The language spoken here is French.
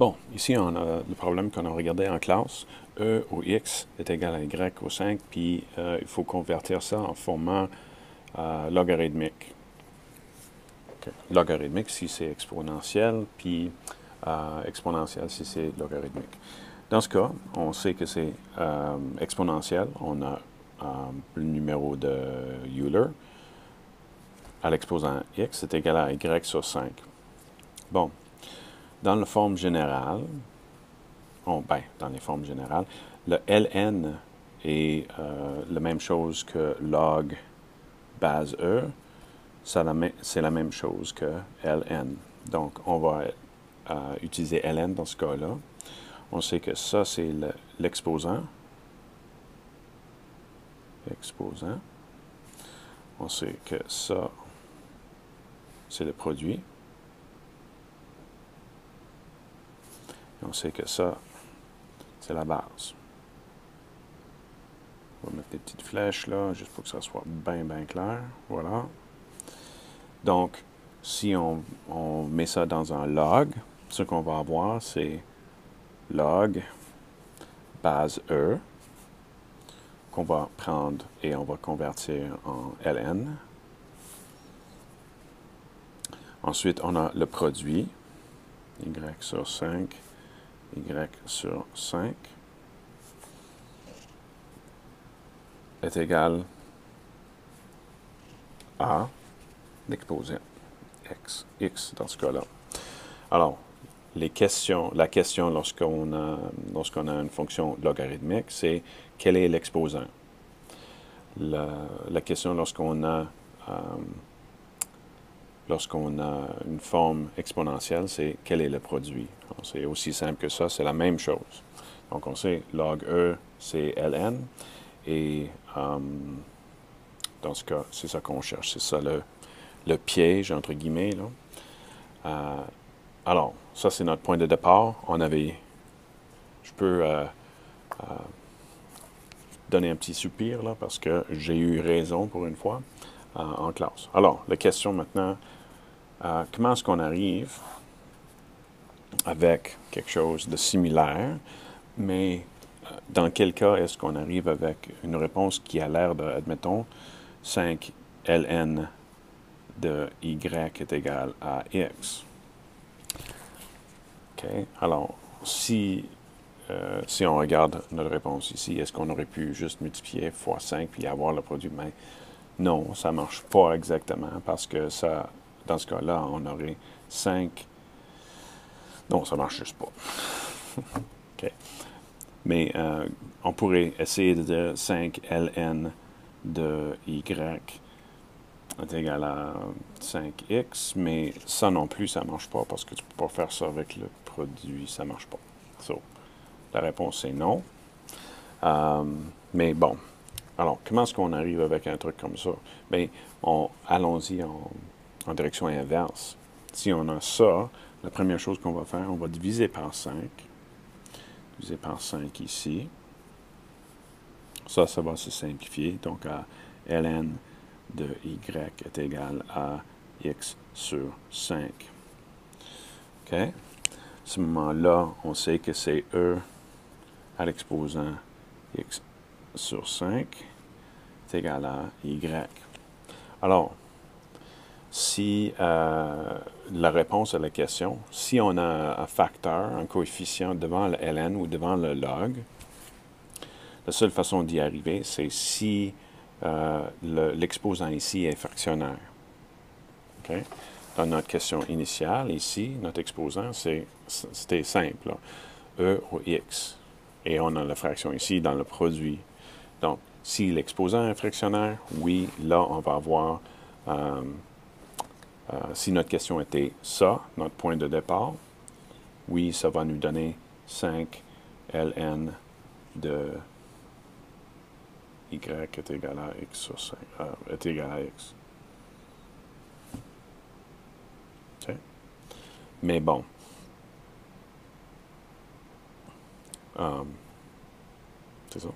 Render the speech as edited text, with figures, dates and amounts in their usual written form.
Bon, ici, on a le problème qu'on a regardé en classe. E au x est égal à y au 5, puis il faut convertir ça en format logarithmique. Okay. Logarithmique si c'est exponentiel, puis exponentiel si c'est logarithmique. Dans ce cas, on sait que c'est exponentiel. On a le numéro de Euler à l'exposant x est égal à y sur 5. Bon, dans la forme générale, dans les formes générales, le ln est la même chose que log base E. C'est la même chose que ln. Donc, on va utiliser ln dans ce cas-là. On sait que ça, c'est l'exposant. Exposant. On sait que ça, c'est le produit. Et on sait que ça, c'est la base. On va mettre des petites flèches là, juste pour que ça soit bien clair. Voilà. Donc, si on met ça dans un log, ce qu'on va avoir, c'est log base E, qu'on va prendre et on va convertir en ln. Ensuite, on a le produit, y sur 5, y sur 5, est égal à l'exposant x dans ce cas-là. Alors, la question lorsqu'on a une fonction logarithmique, c'est quel est l'exposant? La question lorsqu'on a une forme exponentielle, c'est quel est le produit? C'est aussi simple que ça, c'est la même chose. Donc on sait log E, c'est ln, et dans ce cas, c'est ça qu'on cherche, c'est ça le piège, entre guillemets, là. Alors, ça c'est notre point de départ. Je peux donner un petit soupir là parce que j'ai eu raison pour une fois en classe. Alors, la question maintenant, comment est-ce qu'on arrive avec quelque chose de similaire, mais dans quel cas est-ce qu'on arrive avec une réponse qui a l'air de, admettons, 5 ln de y est égal à x. OK. Alors, si on regarde notre réponse ici, est-ce qu'on aurait pu juste multiplier fois 5 puis avoir le produit? Mais non, ça ne marche pas exactement parce que ça, dans ce cas-là, on aurait 5. Non, ça ne marche juste pas. OK. Mais on pourrait essayer de dire 5 ln de y est égal à 5x, mais ça non plus, ça ne marche pas parce que tu ne peux pas faire ça avec le produit, ça ne marche pas. So, la réponse est non. Mais bon, alors, comment est-ce qu'on arrive avec un truc comme ça? Bien, allons-y en direction inverse. Si on a ça, la première chose qu'on va faire, on va diviser par 5. Diviser par 5 ici. Ça va se simplifier. Donc, ln de y est égal à x sur 5. OK? À ce moment-là, on sait que c'est E à l'exposant x sur 5 est égal à y. Alors, si la réponse à la question, si on a un facteur, un coefficient devant le ln ou devant le log, la seule façon d'y arriver, c'est si l'exposant ici est fractionnaire. Okay? Dans notre question initiale, ici, notre exposant, c'était simple. Là. E au x. Et on a la fraction ici dans le produit. Donc, si l'exposant est fractionnaire, oui, là, on va avoir, si notre question était ça, notre point de départ, oui, ça va nous donner 5 ln de y est égal à x sur 5, est égal à x. Okay. Mais bon, c'est ça.